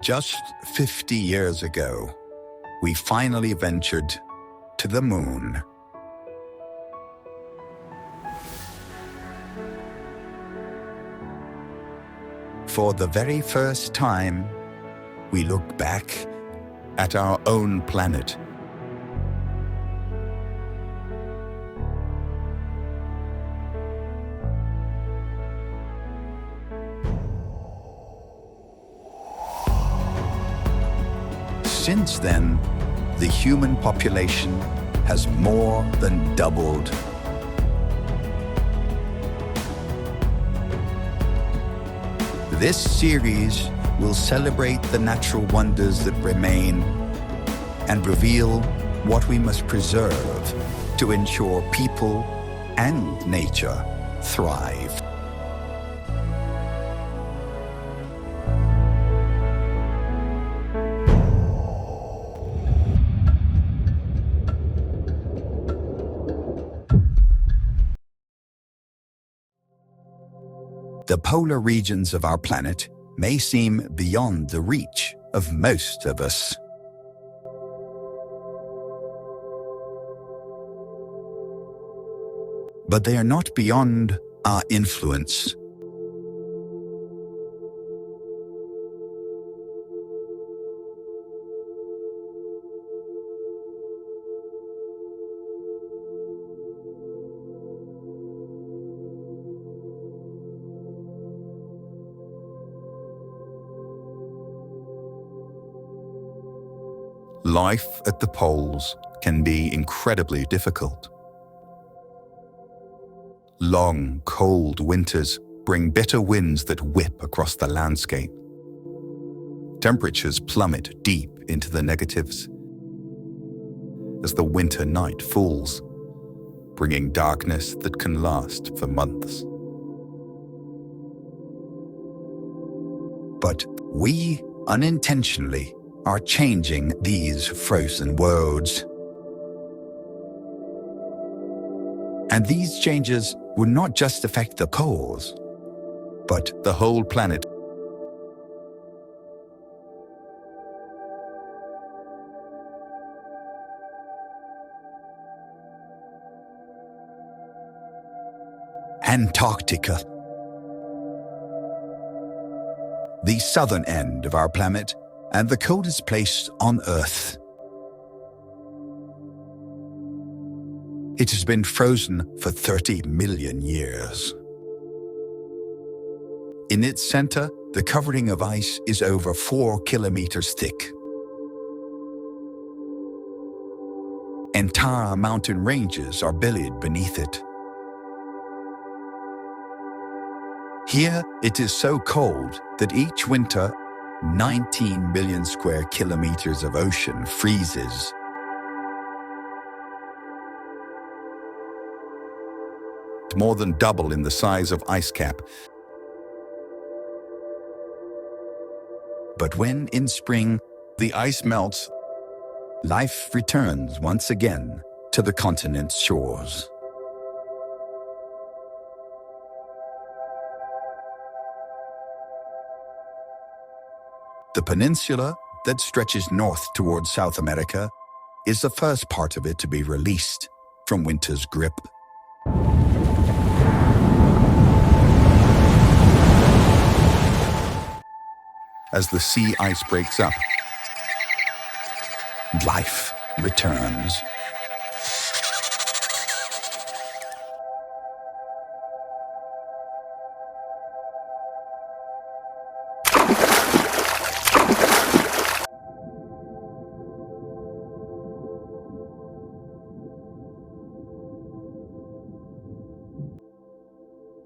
Just 50 years ago, we finally ventured to the moon. For the very first time, we look back at our own planet. Since then, the human population has more than doubled. This series will celebrate the natural wonders that remain and reveal what we must preserve to ensure people and nature thrive. The polar regions of our planet may seem beyond the reach of most of us. But they are not beyond our influence. Life at the poles can be incredibly difficult. Long, cold winters bring bitter winds that whip across the landscape. Temperatures plummet deep into the negatives as the winter night falls, bringing darkness that can last for months. But we, unintentionally, are changing these frozen worlds. And these changes will not just affect the poles, but the whole planet. Antarctica. The southern end of our planet and the coldest place on Earth. It has been frozen for 30 million years. In its center, the covering of ice is over 4 kilometers thick. Entire mountain ranges are buried beneath it. Here, it is so cold that each winter, 19 million square kilometers of ocean freezes. More than double in the size of ice cap. But when in spring the ice melts, life returns once again to the continent's shores. The peninsula that stretches north towards South America is the first part of it to be released from winter's grip. As the sea ice breaks up, life returns.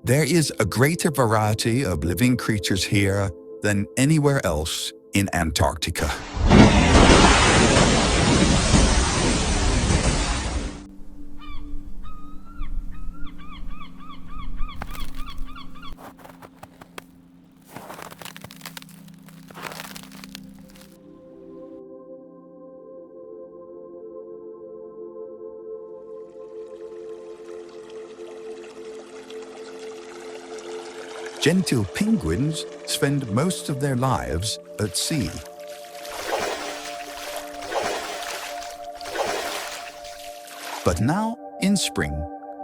There is a greater variety of living creatures here than anywhere else in Antarctica. Gentile penguins spend most of their lives at sea. But now, in spring,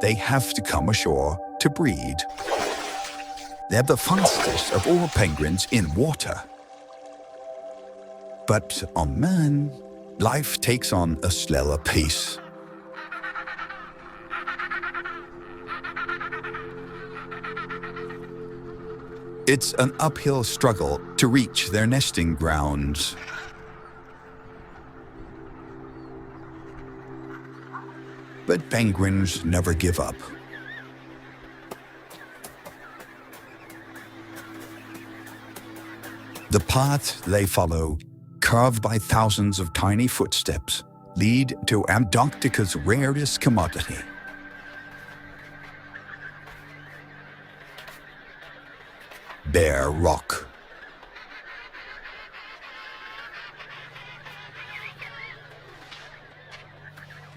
they have to come ashore to breed. They're the fastest of all penguins in water. But on land, life takes on a slower pace. It's an uphill struggle to reach their nesting grounds. But penguins never give up. The path they follow, carved by thousands of tiny footsteps, lead to Antarctica's rarest commodity. Bare rock.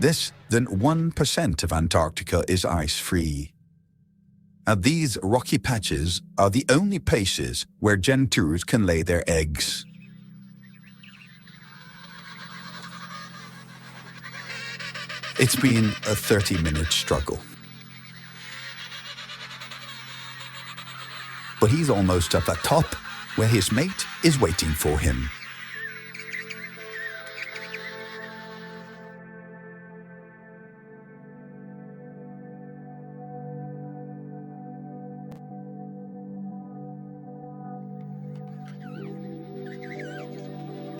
Less than 1% of Antarctica is ice-free. And these rocky patches are the only places where gentools can lay their eggs. It's been a 30-minute struggle. But he's almost at the top, where his mate is waiting for him.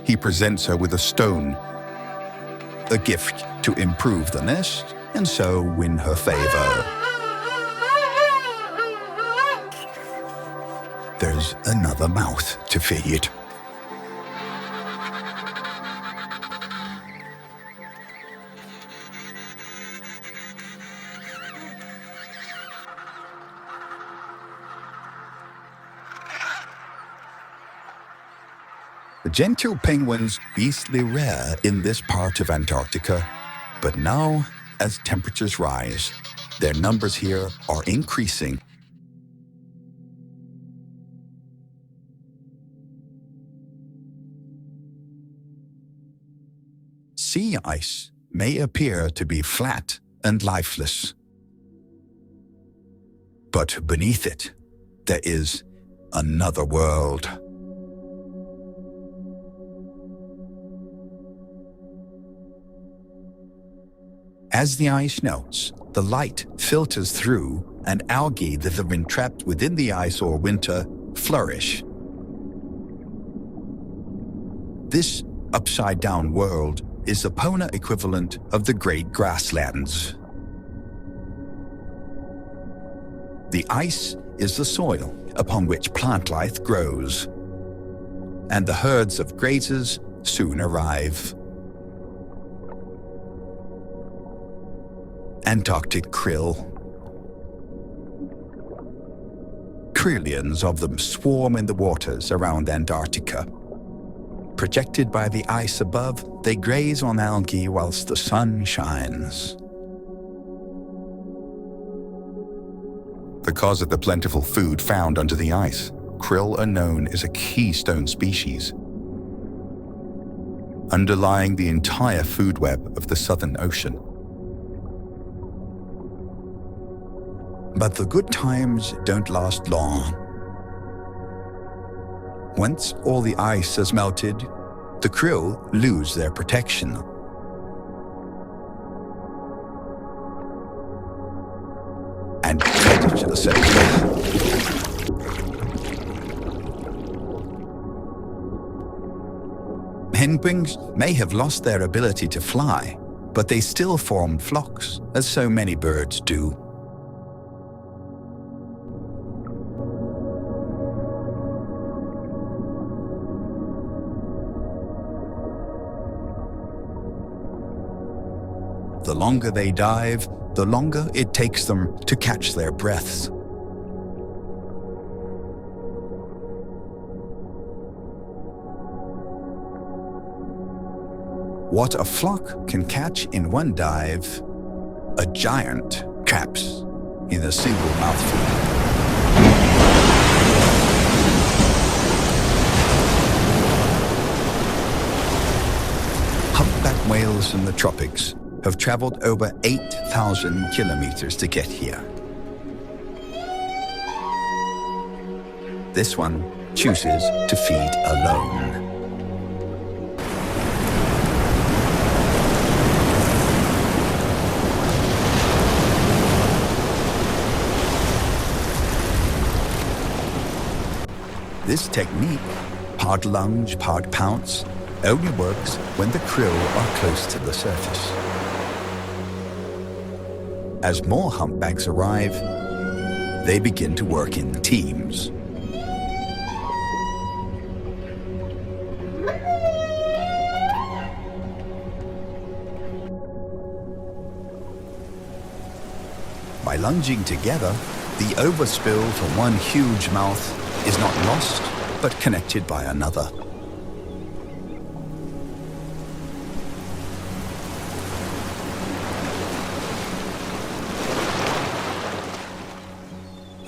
He presents her with a stone, a gift to improve the nest and so win her favor. There's another mouth to feed. The gentile penguins beastly rare in this part of Antarctica, but now, as temperatures rise, their numbers here are increasing. Sea ice may appear to be flat and lifeless. But beneath it, there is another world. As the ice melts, the light filters through, and algae that have been trapped within the ice all winter flourish. This upside-down world is the polar equivalent of the Great Grasslands. The ice is the soil upon which plant life grows, and the herds of grazers soon arrive. Antarctic krill. Trillions of them swarm in the waters around Antarctica. Protected by the ice above, they graze on algae whilst the sun shines. Because of the plentiful food found under the ice, krill are known as a keystone species, underlying the entire food web of the Southern Ocean. But the good times don't last long. Once all the ice has melted, the krill lose their protection. And predators set in. Penguins may have lost their ability to fly, but they still form flocks, as so many birds do. The longer they dive, the longer it takes them to catch their breaths. What a flock can catch in one dive, a giant traps in a single mouthful. whales in the tropics have traveled over 8,000 kilometers to get here. This one chooses to feed alone. This technique, part lunge, part pounce, only works when the krill are close to the surface. As more humpbacks arrive, they begin to work in teams. By lunging together, the overspill from one huge mouth is not lost, but connected by another.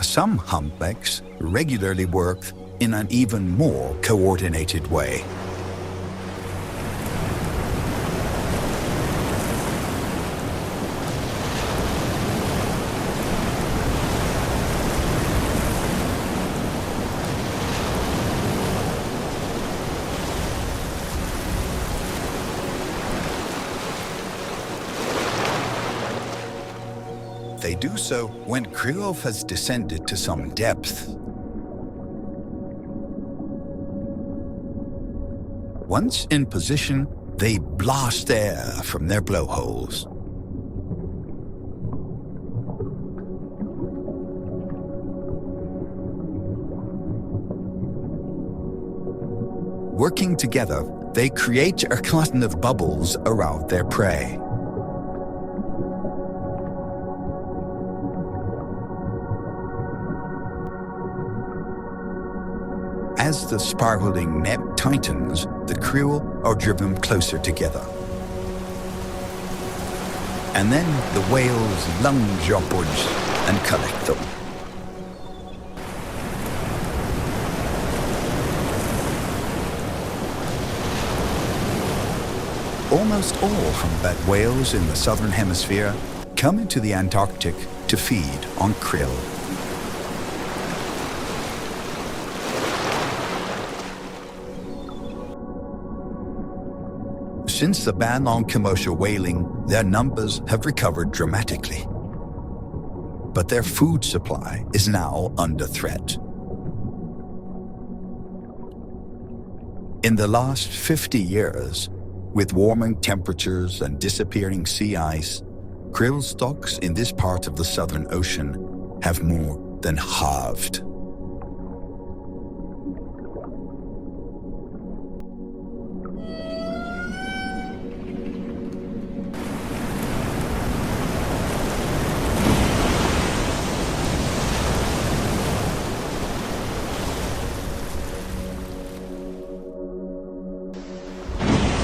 Some humpbacks regularly work in an even more coordinated way. They do so when krill has descended to some depth. Once in position, they blast air from their blowholes. Working together, they create a cloud of bubbles around their prey. As the spiraling net tightens, the krill are driven closer together. And then the whales lunge upwards and collect them. Almost all humpback whales in the southern hemisphere come into the Antarctic to feed on krill. Since the ban on commercial whaling, their numbers have recovered dramatically. But their food supply is now under threat. In the last 50 years, with warming temperatures and disappearing sea ice, krill stocks in this part of the Southern Ocean have more than halved.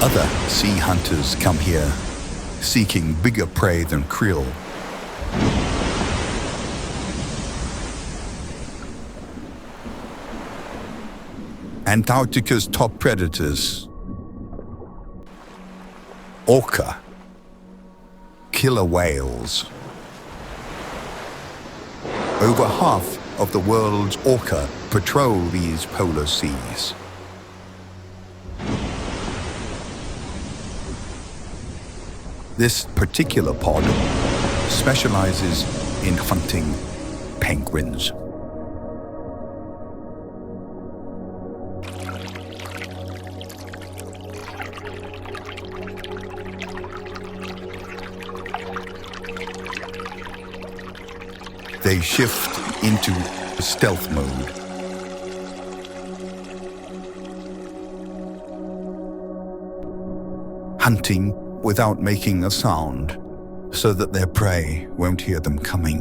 Other sea hunters come here, seeking bigger prey than krill. Antarctica's top predators: orca, killer whales. Over half of the world's orca patrol these polar seas. This particular pod specializes in hunting penguins. They shift into stealth mode. Hunting without making a sound, so that their prey won't hear them coming.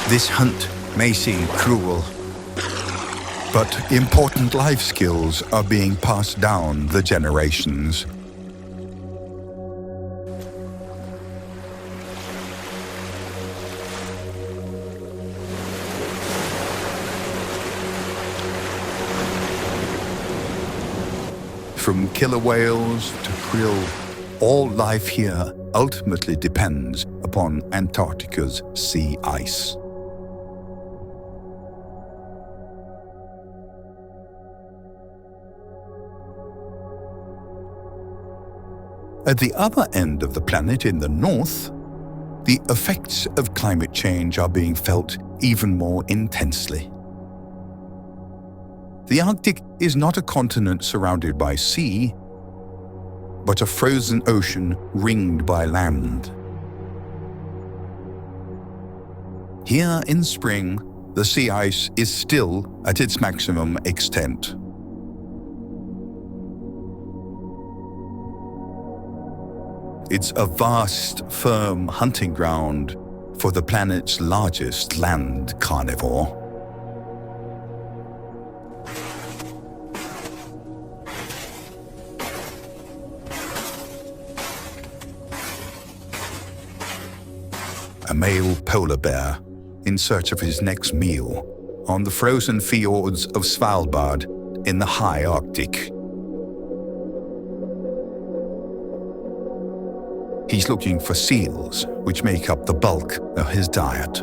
This hunt may seem cruel, But important life skills are being passed down the generations. From killer whales to krill, all life here ultimately depends upon Antarctica's sea ice. At the other end of the planet in the north, the effects of climate change are being felt even more intensely. The Arctic is not a continent surrounded by sea, but a frozen ocean ringed by land. Here in spring, the sea ice is still at its maximum extent. It's a vast, firm hunting ground for the planet's largest land carnivore. A male polar bear in search of his next meal on the frozen fjords of Svalbard in the high Arctic. He's looking for seals, which make up the bulk of his diet.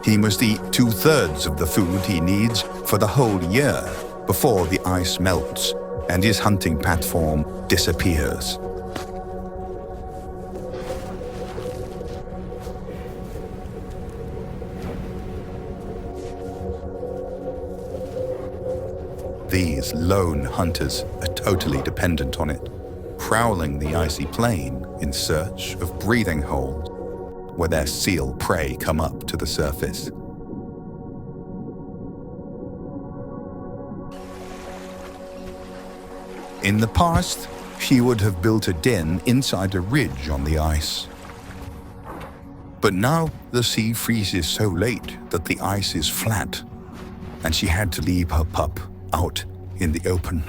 He must eat 2/3 of the food he needs for the whole year before the ice melts and his hunting platform disappears. These lone hunters are totally dependent on it, prowling the icy plain in search of breathing holes where their seal prey come up to the surface. In the past, she would have built a den inside a ridge on the ice. But now the sea freezes so late that the ice is flat, and she had to leave her pup out in the open.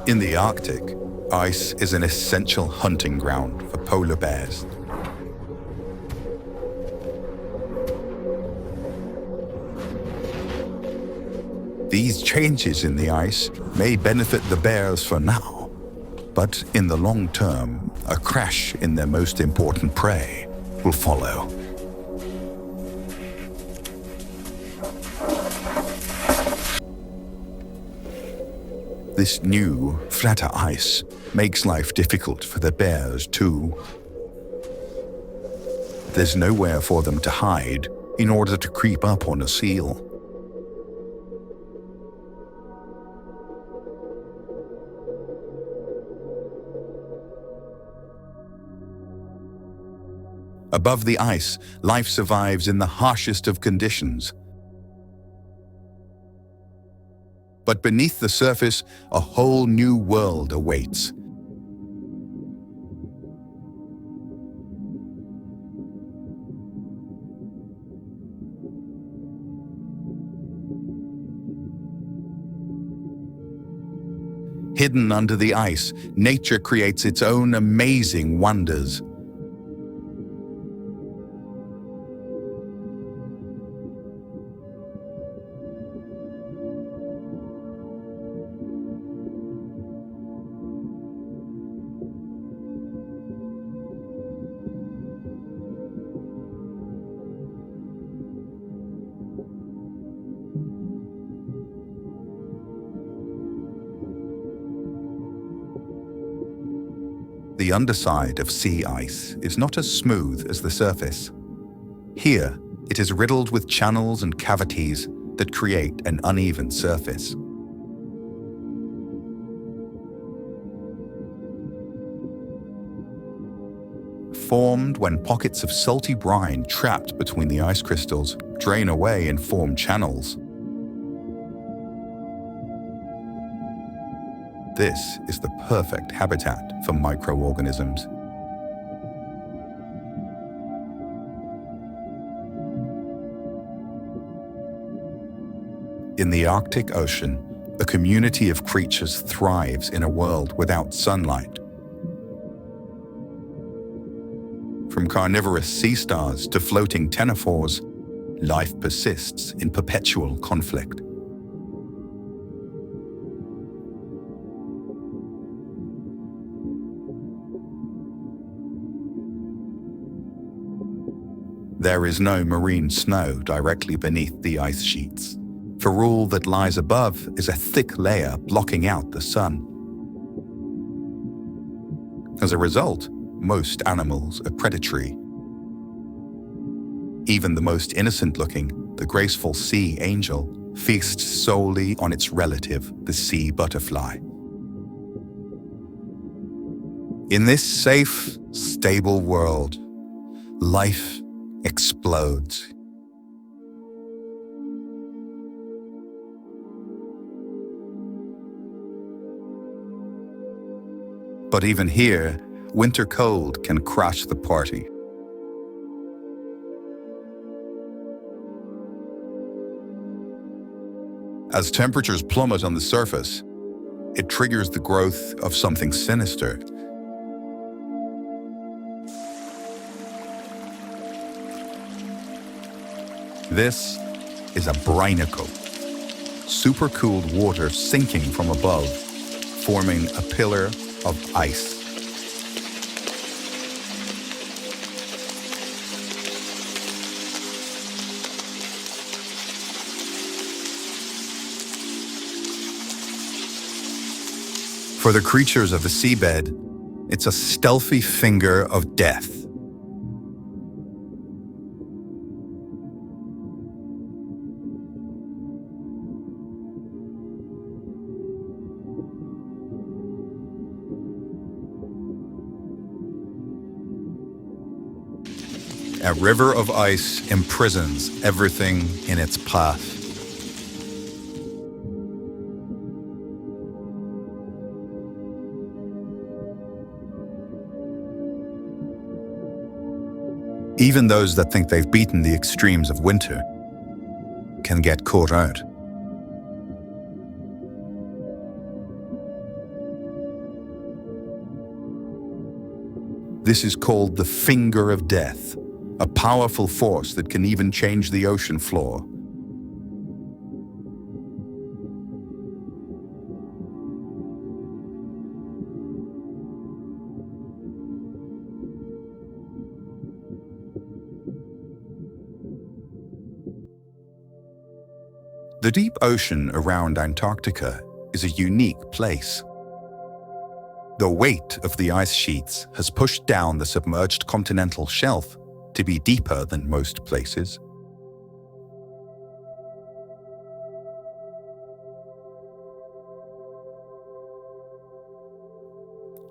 In the Arctic, ice is an essential hunting ground for polar bears. These changes in the ice may benefit the bears for now, but in the long term, a crash in their most important prey will follow. This new, flatter ice makes life difficult for the bears too. There's nowhere for them to hide in order to creep up on a seal. Above the ice, life survives in the harshest of conditions. But beneath the surface, a whole new world awaits. Hidden under the ice, nature creates its own amazing wonders. The underside of sea ice is not as smooth as the surface. Here, it is riddled with channels and cavities that create an uneven surface. Formed when pockets of salty brine trapped between the ice crystals drain away and form channels. This is the perfect habitat for microorganisms. In the Arctic Ocean, a community of creatures thrives in a world without sunlight. From carnivorous sea stars to floating ctenophores, life persists in perpetual conflict. There is no marine snow directly beneath the ice sheets, for all that lies above is a thick layer blocking out the sun. As a result, most animals are predatory. Even the most innocent-looking, the graceful sea angel, feasts solely on its relative, the sea butterfly. In this safe, stable world, life explodes. But even here, winter cold can crash the party. As temperatures plummet on the surface, it triggers the growth of something sinister. This is a brinicle, supercooled water sinking from above, forming a pillar of ice. For the creatures of the seabed, it's a stealthy finger of death. A river of ice imprisons everything in its path. Even those that think they've beaten the extremes of winter can get caught out. This is called the finger of death, a powerful force that can even change the ocean floor. The deep ocean around Antarctica is a unique place. The weight of the ice sheets has pushed down the submerged continental shelf to be deeper than most places.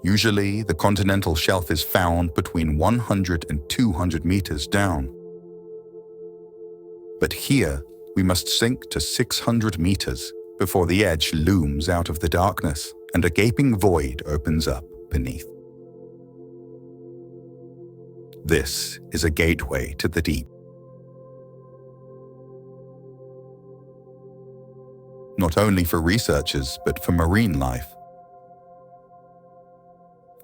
Usually, the continental shelf is found between 100 and 200 meters down. But here, we must sink to 600 meters before the edge looms out of the darkness and a gaping void opens up beneath. This is a gateway to the deep. Not only for researchers, but for marine life.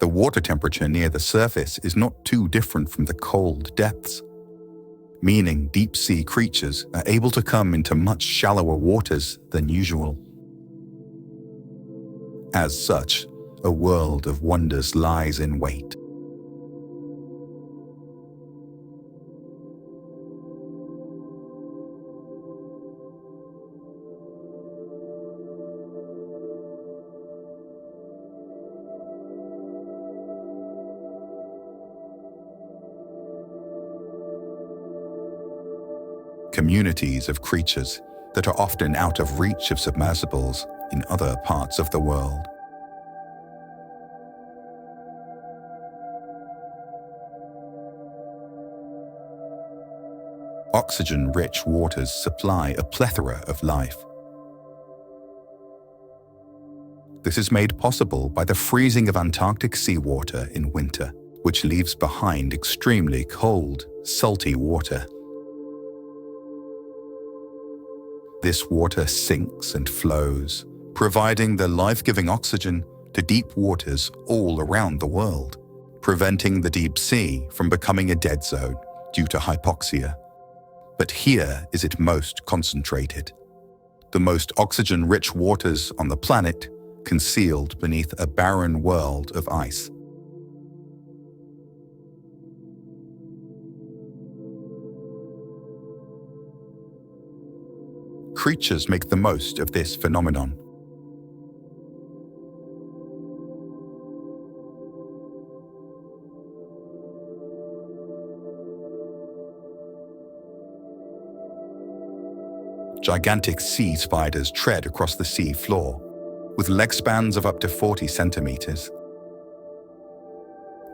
The water temperature near the surface is not too different from the cold depths, meaning deep-sea creatures are able to come into much shallower waters than usual. As such, a world of wonders lies in wait. Communities of creatures that are often out of reach of submersibles in other parts of the world. Oxygen-rich waters supply a plethora of life. This is made possible by the freezing of Antarctic seawater in winter, which leaves behind extremely cold, salty water. This water sinks and flows, providing the life-giving oxygen to deep waters all around the world, preventing the deep sea from becoming a dead zone due to hypoxia. But here is it most concentrated. The most oxygen-rich waters on the planet, concealed beneath a barren world of ice. Creatures make the most of this phenomenon. Gigantic sea spiders tread across the sea floor, with leg spans of up to 40 centimeters.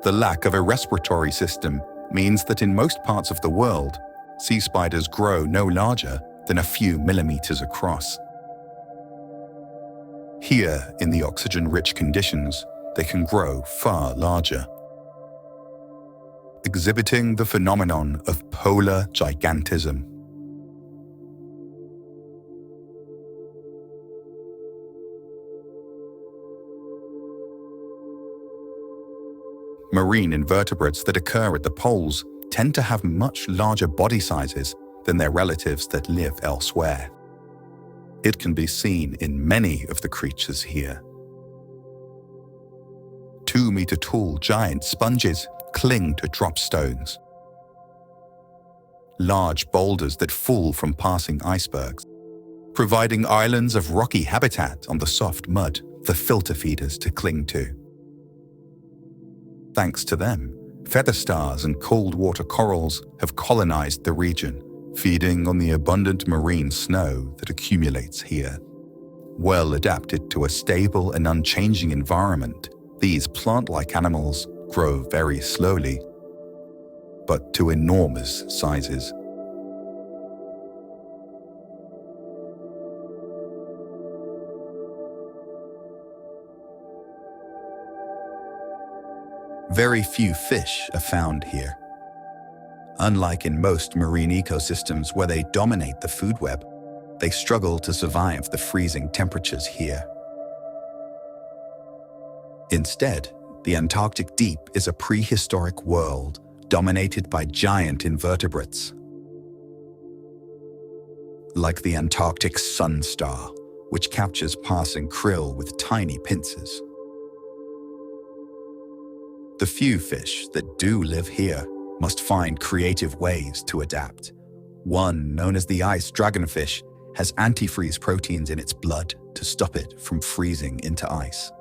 The lack of a respiratory system means that in most parts of the world, sea spiders grow no larger than a few millimeters across. Here, in the oxygen-rich conditions, they can grow far larger, exhibiting the phenomenon of polar gigantism. Marine invertebrates that occur at the poles tend to have much larger body sizes than their relatives that live elsewhere. It can be seen in many of the creatures here. 2-meter-tall giant sponges cling to drop stones. Large boulders that fall from passing icebergs, providing islands of rocky habitat on the soft mud for filter feeders to cling to. Thanks to them, feather stars and cold water corals have colonized the region, feeding on the abundant marine snow that accumulates here. Well adapted to a stable and unchanging environment, these plant-like animals grow very slowly, but to enormous sizes. Very few fish are found here. Unlike in most marine ecosystems where they dominate the food web, they struggle to survive the freezing temperatures here. Instead, the Antarctic deep is a prehistoric world dominated by giant invertebrates. Like the Antarctic sun star, which captures passing krill with tiny pincers. The few fish that do live here must find creative ways to adapt. One, known as the ice dragonfish, has antifreeze proteins in its blood to stop it from freezing into ice.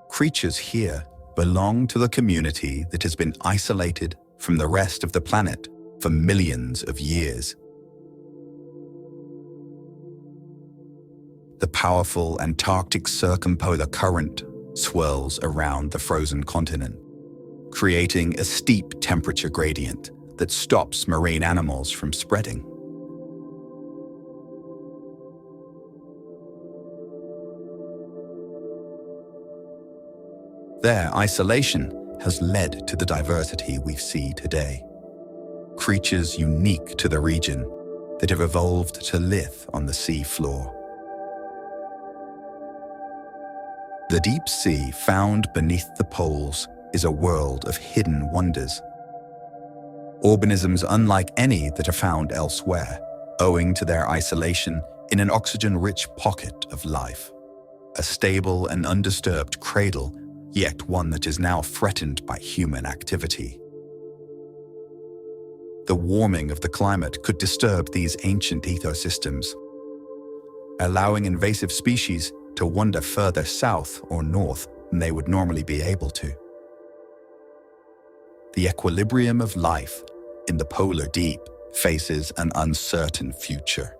Creatures here belong to the community that has been isolated from the rest of the planet for millions of years. The powerful Antarctic circumpolar current swirls around the frozen continent, creating a steep temperature gradient that stops marine animals from spreading. Their isolation has led to the diversity we see today. Creatures unique to the region that have evolved to live on the sea floor. The deep sea found beneath the poles is a world of hidden wonders. Organisms unlike any that are found elsewhere, owing to their isolation in an oxygen-rich pocket of life. A stable and undisturbed cradle, yet one that is now threatened by human activity. The warming of the climate could disturb these ancient ecosystems, allowing invasive species to wander further south or north than they would normally be able to. The equilibrium of life in the polar deep faces an uncertain future.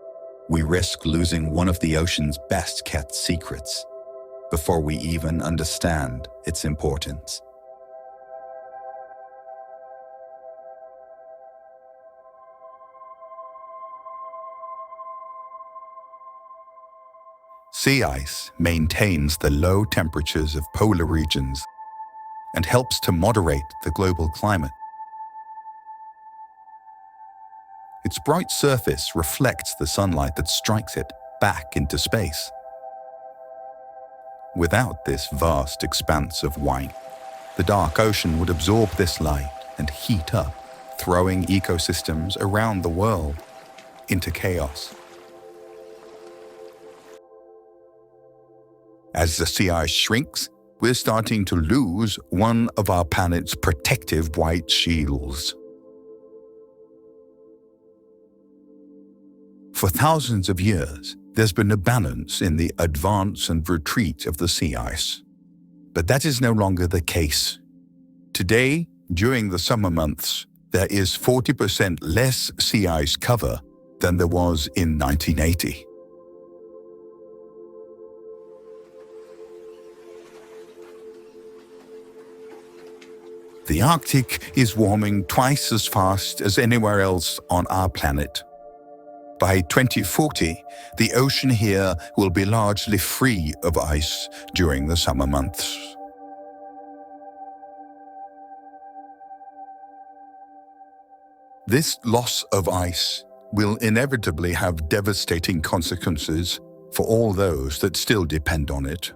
We risk losing one of the ocean's best-kept secrets before we even understand its importance. Sea ice maintains the low temperatures of polar regions and helps to moderate the global climate. Its bright surface reflects the sunlight that strikes it back into space. Without this vast expanse of white, the dark ocean would absorb this light and heat up, throwing ecosystems around the world into chaos. As the sea ice shrinks, we're starting to lose one of our planet's protective white shields. For thousands of years, there's been a balance in the advance and retreat of the sea ice. But that is no longer the case. Today, during the summer months, there is 40% less sea ice cover than there was in 1980. The Arctic is warming twice as fast as anywhere else on our planet. By 2040, the ocean here will be largely free of ice during the summer months. This loss of ice will inevitably have devastating consequences for all those that still depend on it.